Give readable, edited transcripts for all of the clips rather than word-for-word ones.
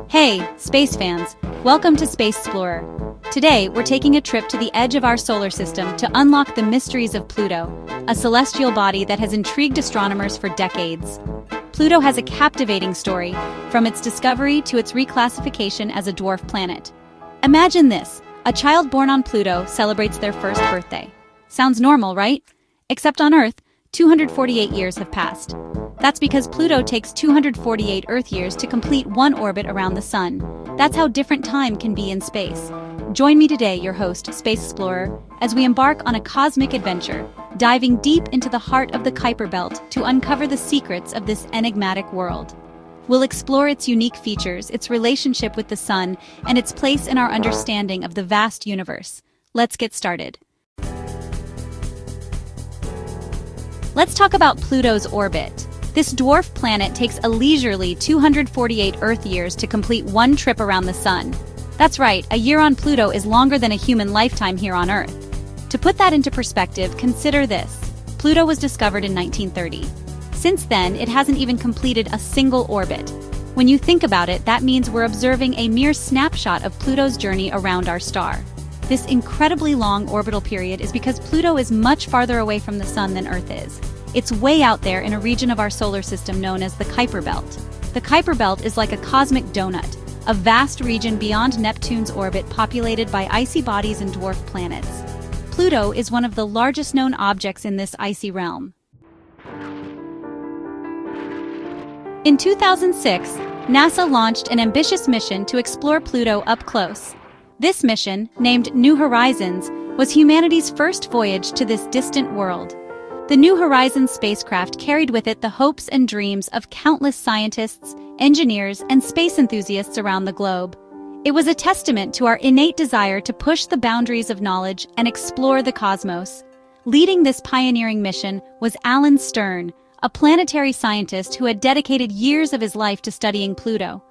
Hey, space fans! Welcome to Space Explorer. Today, we're taking a trip to the edge of our solar system to unlock the mysteries of Pluto, a celestial body that has intrigued astronomers for decades. Pluto has a captivating story, from its discovery to its reclassification as a dwarf planet. Imagine this: a child born on Pluto celebrates their first birthday. Sounds normal, right? Except on Earth, 248 years have passed. That's because Pluto takes 248 Earth years to complete one orbit around the Sun. That's how different time can be in space. Join me today, your host, Space Explorer, as we embark on a cosmic adventure, diving deep into the heart of the Kuiper belt to uncover the secrets of this enigmatic world. We'll explore its unique features, its relationship with the Sun, and its place in our understanding of the vast universe. Let's get started. Let's talk about Pluto's orbit. This dwarf planet takes a leisurely 248 Earth years to complete one trip around the Sun. That's right, a year on Pluto is longer than a human lifetime here on Earth. To put that into perspective, consider this. Pluto was discovered in 1930. Since then, it hasn't even completed a single orbit. When you think about it, that means we're observing a mere snapshot of Pluto's journey around our star. This incredibly long orbital period is because Pluto is much farther away from the Sun than Earth is. It's way out there in a region of our solar system known as the Kuiper belt. The Kuiper belt is like a cosmic donut, a vast region beyond Neptune's orbit populated by icy bodies and dwarf planets. Pluto is one of the largest known objects in this icy realm. In 2006, NASA launched an ambitious mission to explore Pluto up close. This mission, named New Horizons, was humanity's first voyage to this distant world. The New Horizons spacecraft carried with it the hopes and dreams of countless scientists, engineers, and space enthusiasts around the globe. It was a testament to our innate desire to push the boundaries of knowledge and explore the cosmos. Leading this pioneering mission was Alan Stern, a planetary scientist who had dedicated years of his life to studying Pluto.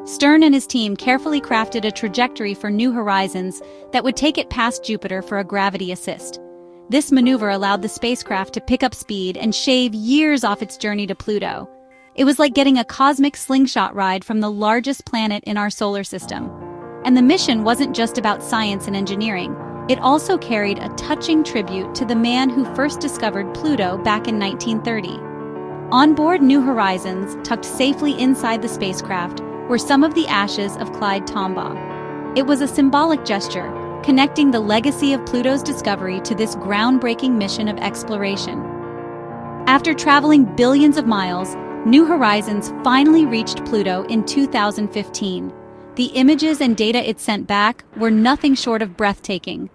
Stern and his team carefully crafted a trajectory for New Horizons that would take it past Jupiter for a gravity assist. This maneuver allowed the spacecraft to pick up speed and shave years off its journey to Pluto. It was like getting a cosmic slingshot ride from the largest planet in our solar system. And the mission wasn't just about science and engineering. It also carried a touching tribute to the man who first discovered Pluto back in 1930. On board New Horizons, tucked safely inside the spacecraft, were some of the ashes of Clyde Tombaugh. It was a symbolic gesture, connecting the legacy of Pluto's discovery to this groundbreaking mission of exploration. After traveling billions of miles, New Horizons finally reached Pluto in 2015. The images and data it sent back were nothing short of breathtaking.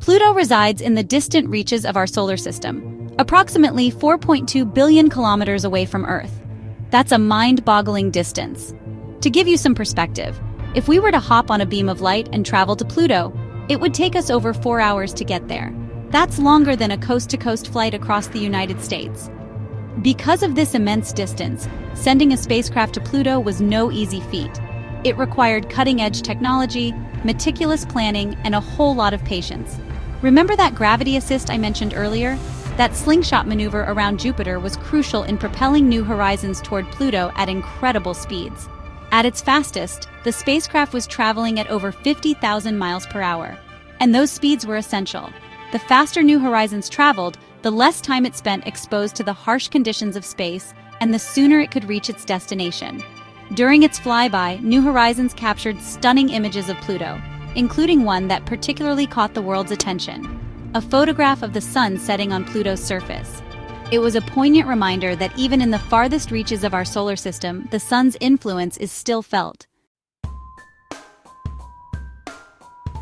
Pluto resides in the distant reaches of our solar system, approximately 4.2 billion kilometers away from Earth. That's a mind-boggling distance. To give you some perspective, if we were to hop on a beam of light and travel to Pluto, it would take us over 4 hours to get there. That's longer than a coast-to-coast flight across the United States. Because of this immense distance, sending a spacecraft to Pluto was no easy feat. It required cutting-edge technology, meticulous planning, and a whole lot of patience. Remember that gravity assist I mentioned earlier? That slingshot maneuver around Jupiter was crucial in propelling New Horizons toward Pluto at incredible speeds. At its fastest, the spacecraft was traveling at over 50,000 miles per hour. And those speeds were essential. The faster New Horizons traveled, the less time it spent exposed to the harsh conditions of space, and the sooner it could reach its destination. During its flyby, New Horizons captured stunning images of Pluto, including one that particularly caught the world's attention: a photograph of the Sun setting on Pluto's surface. It was a poignant reminder that even in the farthest reaches of our solar system, the Sun's influence is still felt.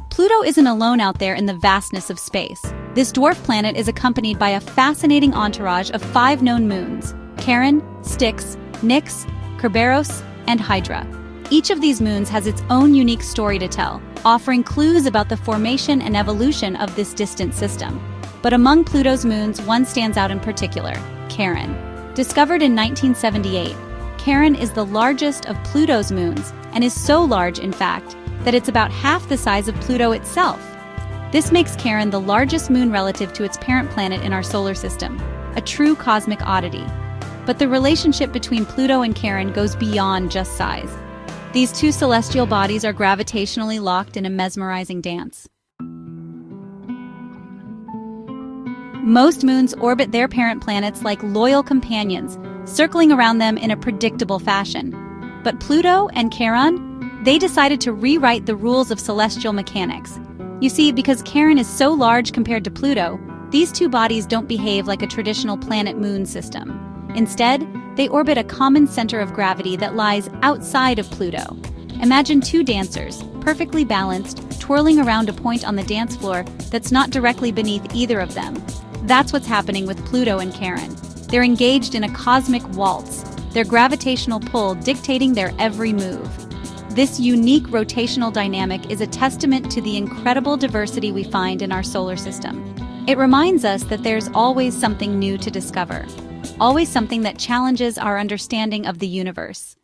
Pluto isn't alone out there in the vastness of space. This dwarf planet is accompanied by a fascinating entourage of 5 known moons: Charon, Styx, Nix, Kerberos, and Hydra. Each of these moons has its own unique story to tell, offering clues about the formation and evolution of this distant system. But among Pluto's moons, one stands out in particular: Charon. Discovered in 1978, Charon is the largest of Pluto's moons and is so large, in fact, that it's about half the size of Pluto itself. This makes Charon the largest moon relative to its parent planet in our solar system. a true cosmic oddity. But the relationship between Pluto and Charon goes beyond just size. These two celestial bodies are gravitationally locked in a mesmerizing dance. Most moons orbit their parent planets like loyal companions, circling around them in a predictable fashion. But Pluto and Charon, they decided to rewrite the rules of celestial mechanics. You see, because Charon is so large compared to Pluto, these two bodies don't behave like a traditional planet-moon system. Instead, they orbit a common center of gravity that lies outside of Pluto. Imagine two dancers, perfectly balanced, twirling around a point on the dance floor that's not directly beneath either of them. That's what's happening with Pluto and Charon. They're engaged in a cosmic waltz, their gravitational pull dictating their every move. This unique rotational dynamic is a testament to the incredible diversity we find in our solar system. It reminds us that there's always something new to discover, always something that challenges our understanding of the universe.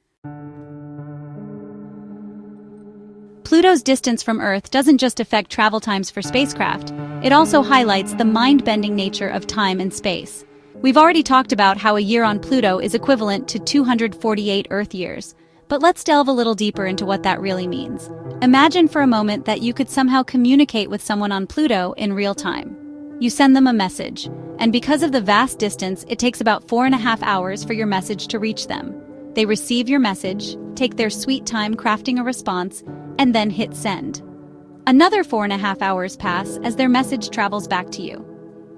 Pluto's distance from Earth doesn't just affect travel times for spacecraft, it also highlights the mind-bending nature of time and space. We've already talked about how a year on Pluto is equivalent to 248 Earth years, but let's delve a little deeper into what that really means. Imagine for a moment that you could somehow communicate with someone on Pluto in real time. You send them a message, and because of the vast distance, it takes about 4.5 hours for your message to reach them. They receive your message, take their sweet time crafting a response, and then hit send. Another 4.5 hours pass as their message travels back to you.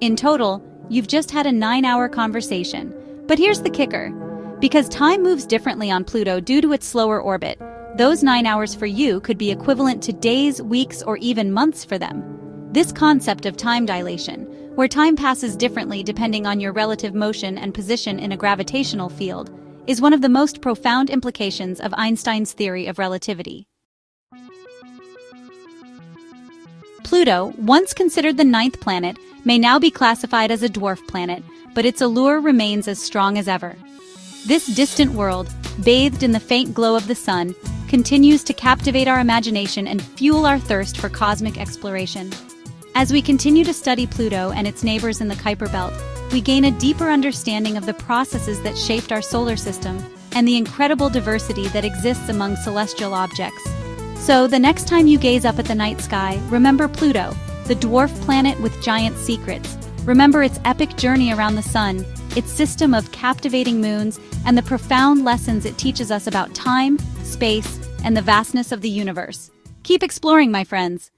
In total, you've just had a 9-hour conversation. But here's the kicker. Because time moves differently on Pluto due to its slower orbit, those 9 hours for you could be equivalent to days, weeks, or even months for them. This concept of time dilation, where time passes differently depending on your relative motion and position in a gravitational field, is one of the most profound implications of Einstein's theory of relativity. Pluto, once considered the 9th planet, may now be classified as a dwarf planet, but its allure remains as strong as ever. This distant world, bathed in the faint glow of the sun, continues to captivate our imagination and fuel our thirst for cosmic exploration. As we continue to study Pluto and its neighbors in the Kuiper belt, we gain a deeper understanding of the processes that shaped our solar system and the incredible diversity that exists among celestial objects. So, the next time you gaze up at the night sky, remember Pluto, the dwarf planet with giant secrets. Remember its epic journey around the sun, its system of captivating moons, and the profound lessons it teaches us about time, space, and the vastness of the universe. Keep exploring, my friends.